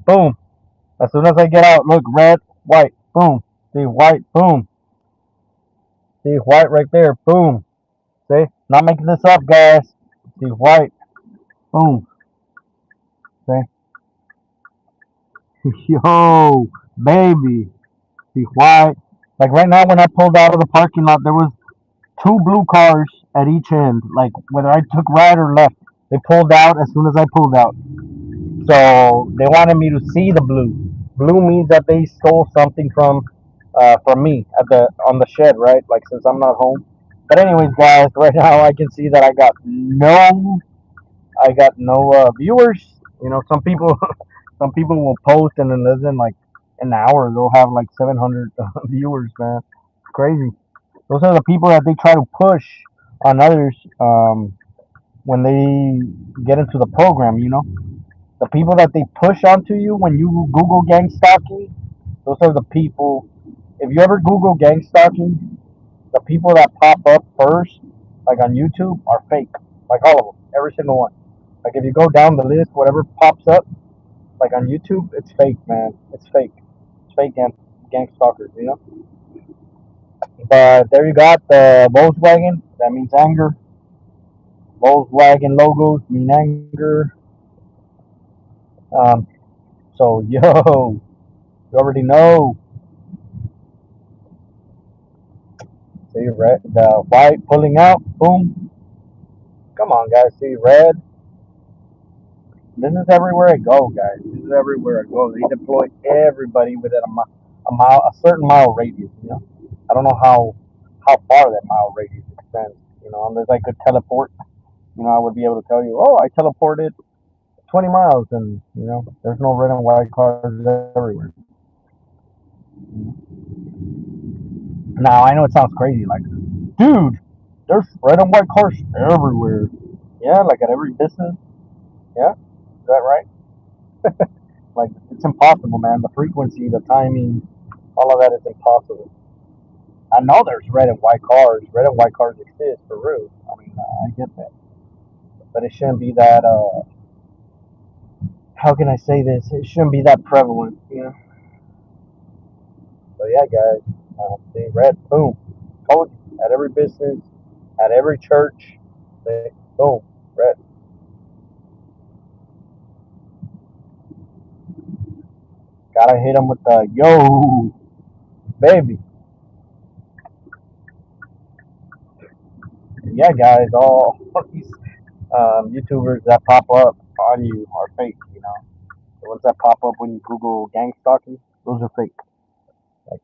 boom. As soon as I get out, look, red, white, boom. See, white, boom. See, white right there, boom. See, not making this up, guys. See, white, boom. See, yo, baby. See, white. Like right now, when I pulled out of the parking lot, there was two blue cars at each end. Like whether I took right or left, they pulled out as soon as I pulled out. So they wanted me to see the blue. Blue means that they stole something from me at the on the shed, right? Like since I'm not home. But anyways, guys, right now I can see that I got no viewers. You know, some people some people will post and then listen like an hour they'll have like 700 viewers, man. It's crazy. Those are the people that they try to push on others when they get into the program. You know, the people that they push onto you when you Google gang stalking. Those are the people. If you ever Google gang stalking, the people that pop up first, like on YouTube, are fake. Like all of them, every single one. Like if you go down the list, whatever pops up, like on YouTube, it's fake, man. It's fake. It's fake gang stalkers, you know. But there you got the Volkswagen. That means anger. Volkswagen logos mean anger. Um, so yo, you already know. See red, the white pulling out. Boom. Come on, guys. See red. This is everywhere I go, guys. This is everywhere I go. They deploy everybody within a certain mile radius. You know, I don't know how far that mile radius extends. You know, unless I could teleport. You know, I would be able to tell you, oh, I teleported 20 miles, and you know, there's no red and white cars everywhere. Now I know it sounds crazy, like, dude, there's red and white cars everywhere. Yeah, like at every business. Yeah, is that right? Like it's impossible, man. The frequency, the timing, all of that is impossible. I know there's red and white cars. Red and white cars exist for real. I mean, I get that, but it shouldn't be that. How can I say this? It shouldn't be that prevalent, you know. So yeah, guys, see red, boom, told you at every business, at every church, see, boom, red. Gotta hit them with the yo, baby. And yeah, guys, all these YouTubers that pop up on you are fake. You know, the ones that pop up when you Google gang stalking, those are fake. Like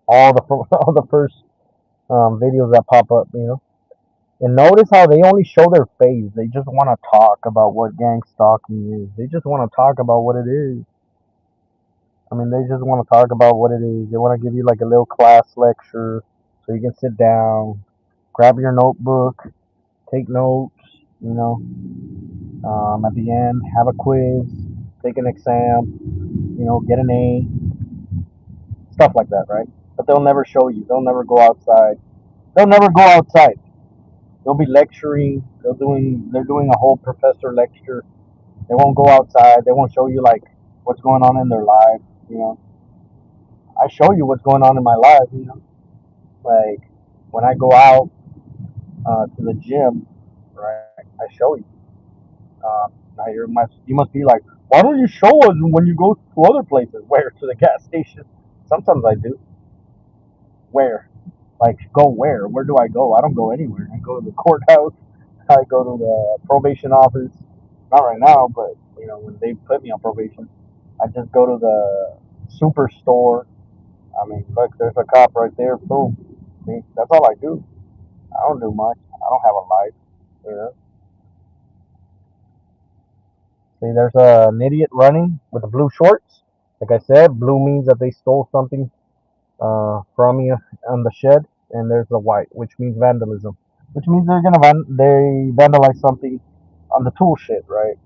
all the all the first videos that pop up, you know. And notice how they only show their face. They just want to talk about what gang stalking is. They just want to talk about what it is. I mean, they just want to talk about what it is. They want to give you like a little class lecture so you can sit down, grab your notebook, take notes, you know, at the end, have a quiz, take an exam, you know, get an A, stuff like that, right? But they'll never show you. They'll never go outside. They'll never go outside. They'll be lecturing. They're doing a whole professor lecture. They won't go outside. They won't show you like what's going on in their life. You know, I show you what's going on in my life. You know, like when I go out to the gym, right? I show you. Now you must be like, why don't you show us when you go to other places? Where to the gas station? Sometimes I do. Where? Like go where? Where do I go? I don't go anywhere. I go to the courthouse. I go to the probation office. Not right now, but you know when they put me on probation, I just go to the superstore. I mean, look, there's a cop right there. Boom. See, that's all I do. I don't do much. I don't have a life. You know. See, there's an idiot running with the blue shorts. Like I said, blue means that they stole something from you on the shed, and there's the white, which means vandalism, which means they vandalize something on the tool shed, right?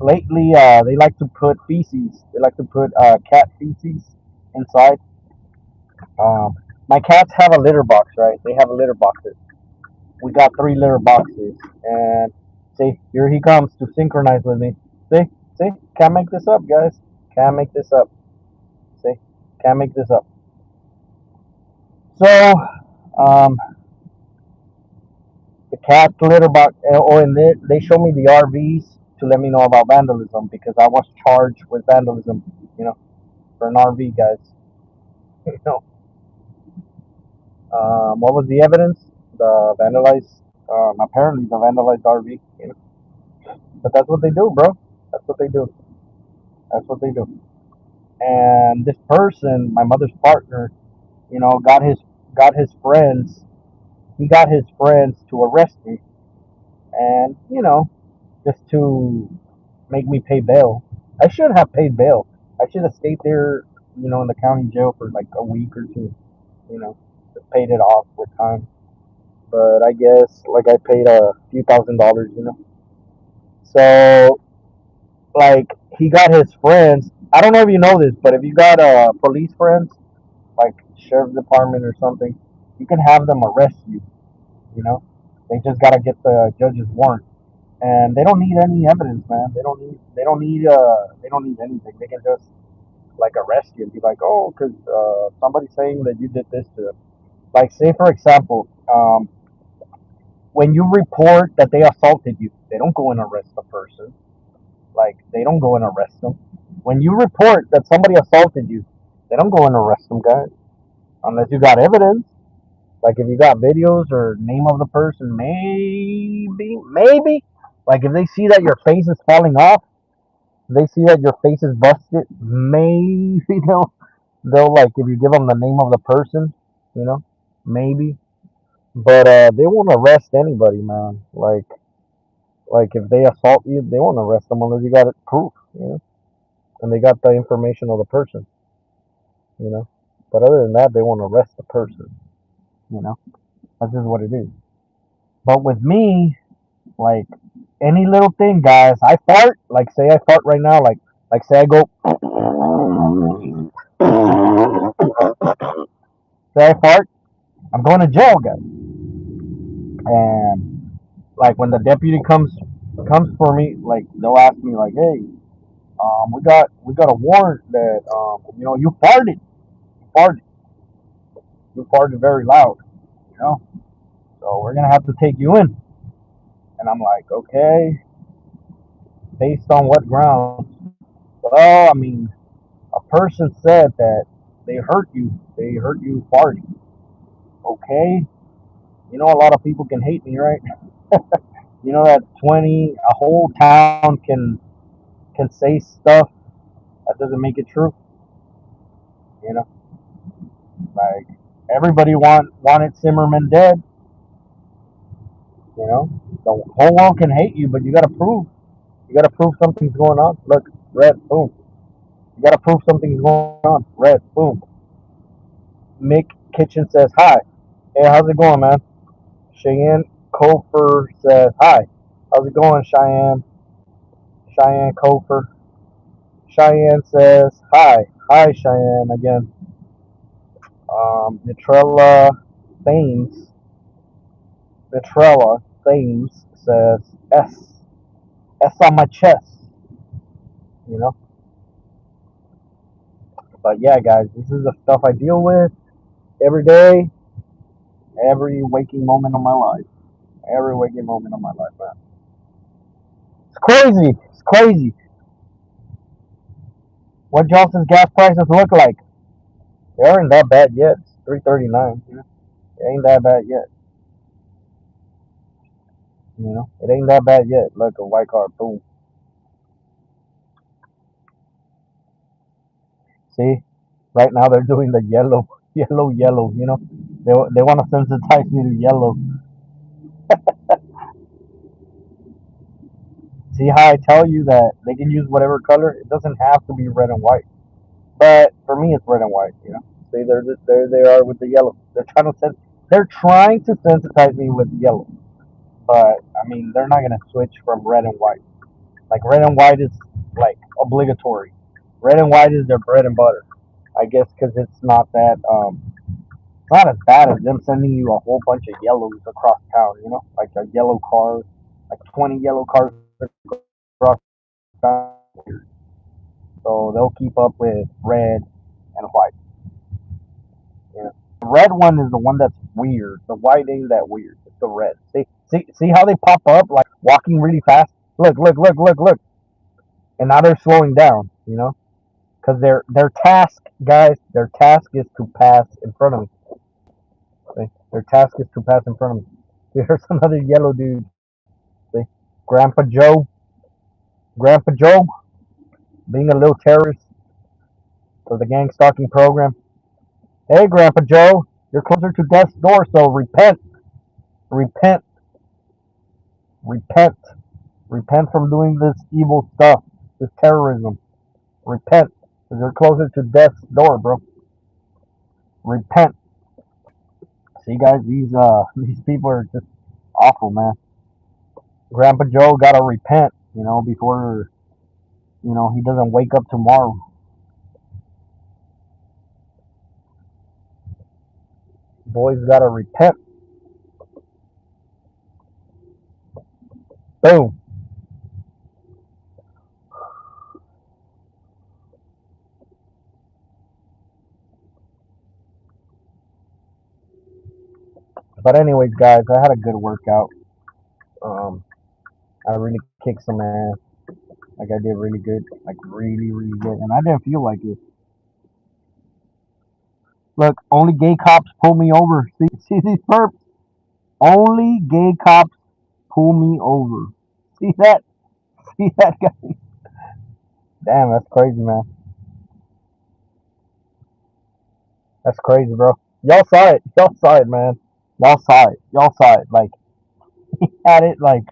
Lately, they like to put feces. They like to put cat feces inside. Um, my cats have a litter box, right? They have a litter boxes. We got three litter boxes, and see, here he comes to synchronize with me. See, can't make this up, guys. Can't make this up. See, can't make this up. So, um, the cats litter box. Oh, and they show me the RVs to let me know about vandalism because I was charged with vandalism. You know, for an RV, guys. You know, what was the evidence? The vandalized. Apparently the vandalized RV. You know, but that's what they do, bro. That's what they do. That's what they do. And this person, my mother's partner, you know, got his friends. He got his friends to arrest me, and you know, just to make me pay bail. I should have paid bail. I should have stayed there, you know, in the county jail for like a week or two. You know, just paid it off with time. But I guess like I paid a few $1,000s. You know, so like he got his friends. I don't know if you know this, but if you got police friends, like sheriff's department or something, you can have them arrest you. You know, they just gotta get the judge's warrant, and they don't need any evidence, man. They don't need anything. They can just like arrest you and be like, oh, because somebody's saying that you did this to them. Like, say for example, when you report that they assaulted you, they don't go and arrest the person. Like, they don't go and arrest them. When you report that somebody assaulted you, they don't go and arrest them, guys, unless you got evidence. Like if you got videos or name of the person, maybe. Like if they see that your face is falling off, they see that your face is busted, maybe they'll like if you give them the name of the person, you know, maybe. But they won't arrest anybody, man. Like if they assault you, they won't arrest them unless you got it proof, you know, and they got the information of the person, you know. But other than that, they won't arrest the person, you know. That's just what it is. But with me, like any little thing, guys. I fart. Like say I fart right now. Like say I go. Say I fart. I'm going to jail, guys. And like when the deputy comes for me, like they'll ask me like, hey, we got a warrant that you know farted, you farted very loud, you know. So we're gonna have to take you in. And I'm like, okay, based on what grounds? Well, I mean, a person said that they heard you farting. Okay, you know a lot of people can hate me, right? You know that a whole town can say stuff that doesn't make it true. You know, like everybody wanted Zimmerman dead. You know, the whole world can hate you, but you gotta prove something's going on. Look, red, boom. You gotta prove something's going on. Red, boom. Mick Kitchen says hi. Hey, how's it going, man? Cheyenne Kofer says hi. How's it going, Cheyenne? Cheyenne Kofer. Cheyenne says hi. Hi, Cheyenne again. Nitrella Thames. Nitrella Thames says S. S on my chest. You know. But yeah, guys, this is the stuff I deal with every day, every waking moment of my life. Every waking moment of my life, man. It's crazy. It's crazy. What Johnson's gas prices look like? They aren't that bad yet. It's 3.39. You know? It ain't that bad yet. You know, it ain't that bad yet. Look, a white car, boom. See, right now they're doing the yellow, yellow, yellow. You know, they want to sensitize me to yellow. See how I tell you that they can use whatever color? It doesn't have to be red and white. But for me, it's red and white. You know, see, there they are with the yellow. They're trying to sensitize me with yellow. But I mean, they're not gonna switch from red and white. Like red and white is like obligatory. Red and white is their bread and butter. I guess because it's not that not as bad as them sending you a whole bunch of yellows across town. You know, like a yellow car, like 20 yellow cars across town. But So they'll keep up with red and white. Yeah. The red one is the one that's weird. The white ain't that weird. It's the red. See how they pop up like walking really fast. Look, look, look, look, look. And now they're slowing down. Because their task, guys, their task is to pass in front of me. See? Their task is to pass in front of me. Here's another yellow dude. See? Grandpa Joe, Grandpa Joe, being a little terrorist for the gang stalking program. Hey, Grandpa Joe, you're closer to death's door, so repent, repent, repent, repent from doing this evil stuff, this terrorism. Repent, because you're closer to death's door, bro. Repent. See, guys, these these people are just awful, man. Grandpa Joe gotta repent, before he doesn't wake up tomorrow. Boys gotta repent. Boom. But anyways, guys, I had a good workout. Um, I really kicked some ass. Like I did really good, like really, really good, and I didn't feel like it. Look, only gay cops pull me over. See these perps? Only gay cops pull me over. See that? See that guy? Damn, that's crazy, man. That's crazy, bro. Y'all saw it. Y'all saw it, man. Y'all saw it. Y'all saw it. Like had it. Like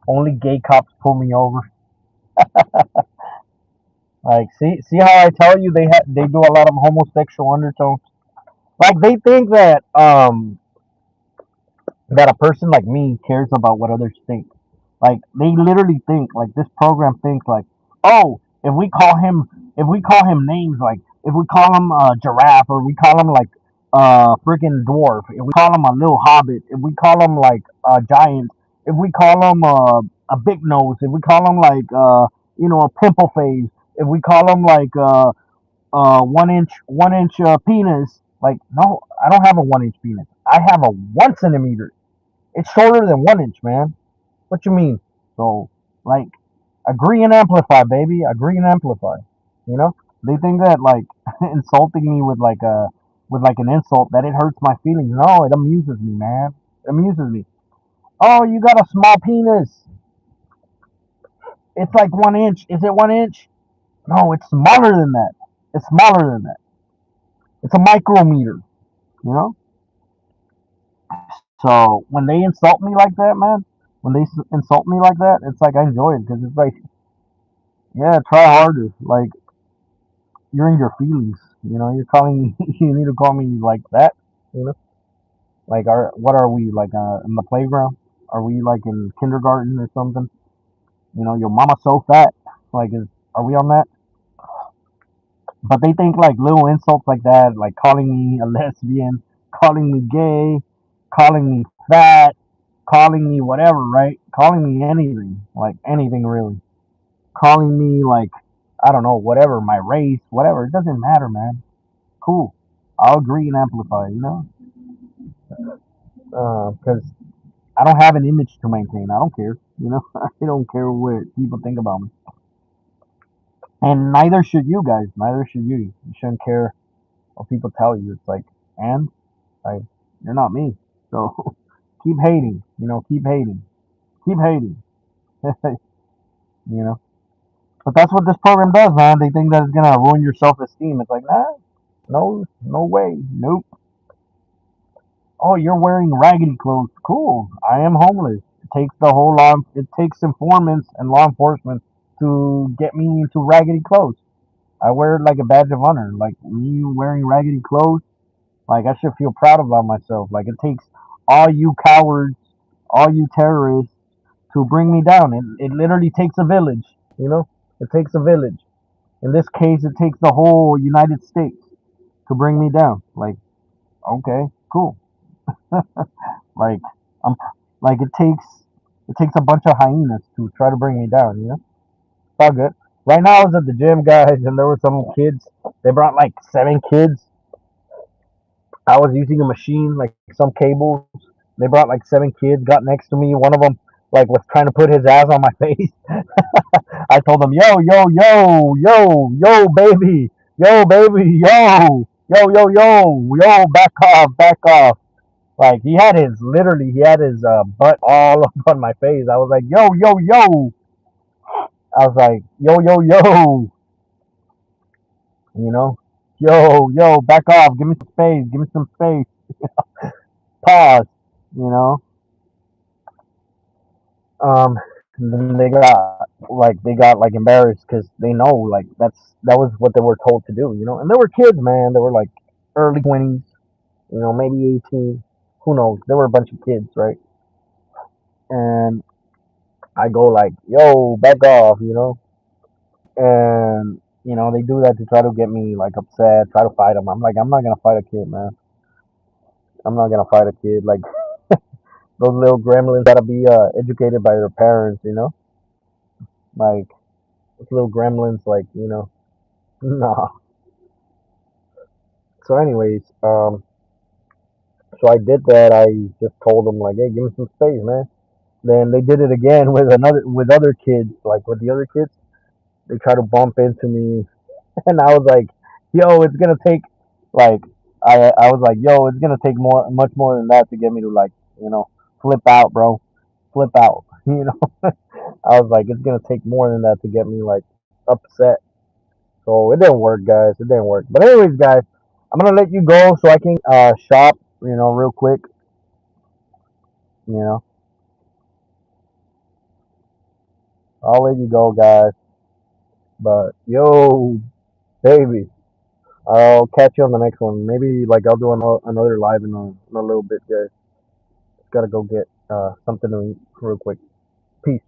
only gay cops pull me over. Like see how I tell you they do a lot of homosexual undertones. Like they think that a person like me cares about what others think. Like they literally think like this program thinks like, oh, if we call him names like if we call him giraffe or we call him like freaking dwarf, if we call him a little hobbit, if we call him like giant, if we call him a big nose, if we call him like a pimple face, if we call him like 1 inch penis, like no, I don't have a 1 inch penis. I have a 1 centimeter. It's shorter than 1 inch, man. What you mean? So, like, agree and amplify, baby. Agree and amplify. You know, they think that like insulting me with like an insult that it hurts my feelings. No, it amuses me, man. It amuses me. Oh, you got a small penis. It's like 1 inch. Is it 1 inch? No, it's smaller than that. It's smaller than that. It's a micrometer. You know. So when they insult me like that, man, when they insult me like that, it's like I enjoy it because it's like, yeah, try harder. Like you're in your feelings. You're calling me. You need to call me like that. You know, like what are we like in the playground? Are we like in kindergarten or something? Your mama's so fat. Like, are we on that? But they think like little insults like that, like calling me a lesbian, calling me gay, calling me fat, calling me whatever, right? Calling me anything, like anything really. Calling me like I don't know, whatever, my race, whatever. It doesn't matter, man. Cool. I'll agree and amplify, because I don't have an image to maintain. I don't care, I don't care what people think about me, and neither should you guys. Neither should you. You shouldn't care what people tell you. It's like, and like you're not me, so keep hating. Keep hating. Keep hating. you know. But that's what this program does, man. They think that it's gonna ruin your self esteem. It's like, nah, no, no way, nope. Oh, you're wearing raggedy clothes. Cool. I am homeless. It takes the whole law. It takes informants and law enforcement to get me into raggedy clothes. I wear it like a badge of honor. Like me wearing raggedy clothes. Like I should feel proud about myself. Like it takes all you cowards, all you terrorists, to bring me down. It literally takes a village. It takes a village. In this case, it takes the whole United States to bring me down. Like, okay, cool. Like, I'm like it takes a bunch of hyenas to try to bring me down. It's all good. Right now, I was at the gym, guys, and there were some kids. They brought like 7 kids. I was using a machine, like some cables. They brought like 7 kids. Got next to me. One of them like was trying to put his ass on my face. I told him, "Yo, yo, yo, yo, yo, baby, yo, back off." Like he had his butt all up on my face. I was like, "Yo, yo, yo." I was like, "Yo, yo, yo." You know, yo, yo, back off. Give me some space. Give me some space. Pause. You know. Um, then they got like embarrassed because they know like that was what they were told to do. You know, and they were kids, man. They were like early 20s. You know, maybe 18. Who knows? There were a bunch of kids, right? And I go like, yo, back off. You know, and they do that to try to get me like upset, try to fight them. I'm like, I'm not gonna fight a kid, man. I'm not gonna fight a kid. Like those little gremlins gotta be educated by their parents, like those little gremlins, like nah. So, anyways, so I did that. I just told them like, hey, give me some space, man. Then they did it again with other kids, like with the other kids. They try to bump into me, and I was like, yo, it's gonna take like I was like, yo, it's gonna take much more than that to get me to like flip out, bro, flip out. I was like, it's gonna take more than that to get me like upset. So it didn't work, guys. It didn't work. But anyways, guys, I'm gonna let you go so I can shop, real quick. You know, I'll let you go, guys. But yo, baby, I'll catch you on the next one. Maybe like I'll do another live in a little bit, guys. Just gotta go get something to eat real quick. Peace.